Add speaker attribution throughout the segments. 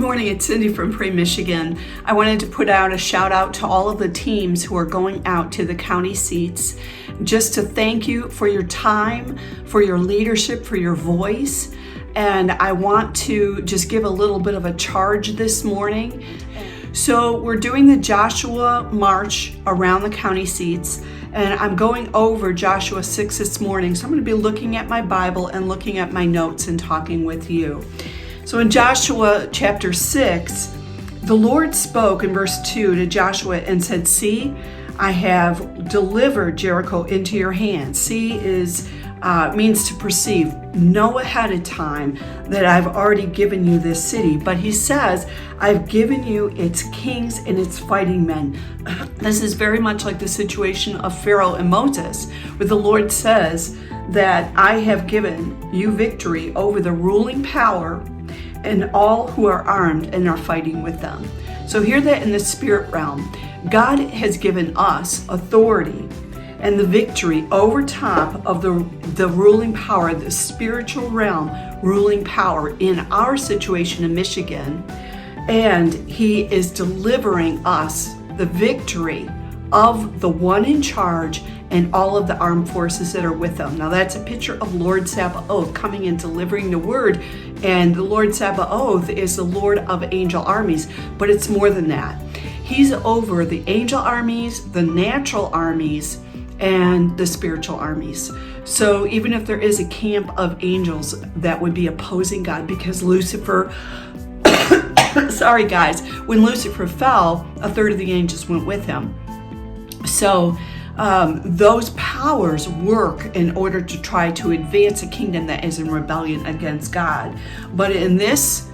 Speaker 1: morning, it's Cindy from Pray Michigan. I wanted to put out a shout out to all of the teams who are going out to the county seats just to thank you for your time, for your leadership, for your voice. And I want to just give a little bit of a charge this morning. So we're doing the Joshua March around the county seats, and I'm going over Joshua 6 this morning. So I'm going to be looking at my Bible and looking at my notes and talking with you. So in Joshua chapter 6, the Lord spoke in verse 2 to Joshua and said, "See, I have delivered Jericho into your hands." See means to perceive, know ahead of time that I've already given you this city. But he says, I've given you its kings and its fighting men. This is very much like the situation of Pharaoh and Moses, where the Lord says that I have given you victory over the ruling power and all who are armed and are fighting with them. So hear that in the spirit realm. God has given us authority and the victory over top of the ruling power, the spiritual realm ruling power in our situation in Michigan. And he is delivering us the victory of the one in charge and all of the armed forces that are with them. Now that's a picture of Lord Sabaoth coming and delivering the word. And the Lord Sabaoth is the Lord of angel armies, but it's more than that. He's over the angel armies, the natural armies, and the spiritual armies. So even if there is a camp of angels that would be opposing God, because Lucifer, sorry guys, when Lucifer fell, a third of the angels went with him. So those powers work in order to try to advance a kingdom that is in rebellion against God. But in this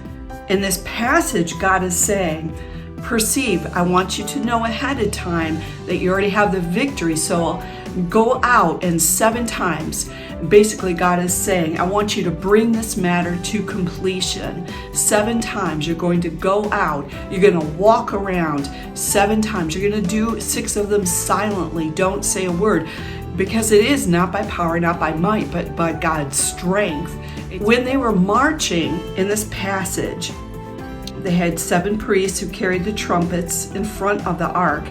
Speaker 1: passage, God is saying, perceive, I want you to know ahead of time that you already have the victory. So go out and 7 times. Basically, God is saying, I want you to bring this matter to completion. 7 times you're going to go out. You're going to walk around 7 times. You're going to do 6 of them silently. Don't say a word, because it is not by power, not by might, but by God's strength. When they were marching in this passage, they had 7 priests who carried the trumpets in front of the ark,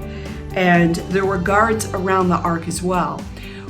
Speaker 1: and there were guards around the ark as well.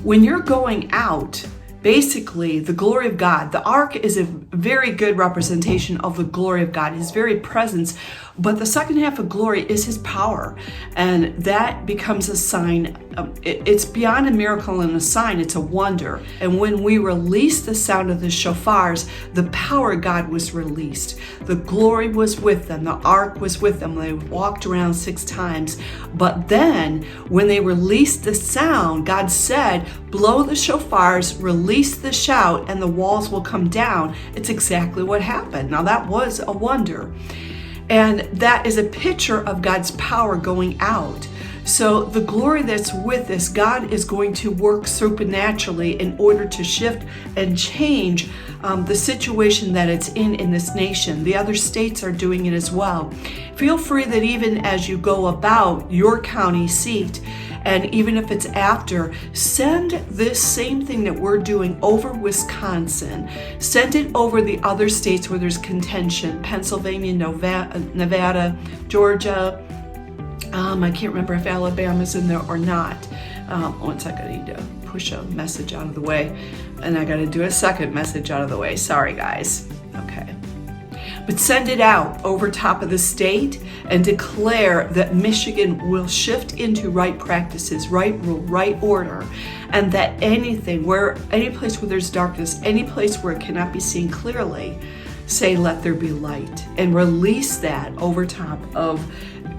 Speaker 1: When you're going out, basically the glory of God, the ark is a very good representation of the glory of God, his very presence, but the second half of glory is his power, and that becomes a sign. It's beyond a miracle and a sign, it's a wonder. And when we release the sound of the shofars, the power of God was released. The glory was with them, the ark was with them. They walked around 6 times. But then when they released the sound, God said, blow the shofars, release the shout, and the walls will come down. It's exactly what happened. Now that was a wonder. And that is a picture of God's power going out. So the glory that's with us, God is going to work supernaturally in order to shift and change the situation that it's in this nation. The other states are doing it as well. Feel free that even as you go about your county seat, and even if it's after, send this same thing that we're doing over Wisconsin. Send it over the other states where there's contention, Pennsylvania, Nevada, Georgia. I can't remember if Alabama's in there or not. One second, I need to push a message out of the way. And I got to do a second message out of the way. Sorry, guys. Okay. But send it out over top of the state and declare that Michigan will shift into right practices, right rule, right order, and that any place where there's darkness, any place where it cannot be seen clearly, say, let there be light, and release that over top of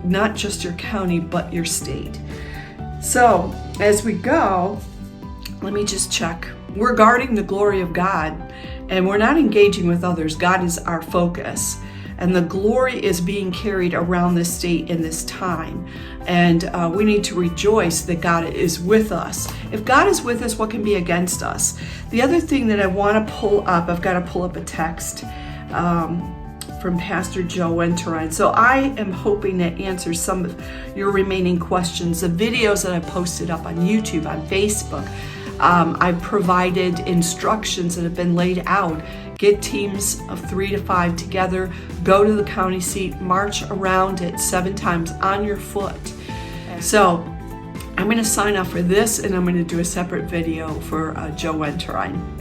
Speaker 1: not just your county, but your state. So as we go, let me just check. We're guarding the glory of God, and we're not engaging with others. God is our focus, and the glory is being carried around this state in this time. And we need to rejoice that God is with us. If God is with us, what can be against us? The other thing that I want to pull up, I've got to pull up a text from Pastor Joe Enterine. So I am hoping that answers some of your remaining questions. The videos that I posted up on YouTube, on Facebook, I've provided instructions that have been laid out Get teams of 3 to 5 together, go to the county seat, march around it 7 times on your foot. So I'm going to sign off for this, and I'm going to do a separate video for Joe Enterine.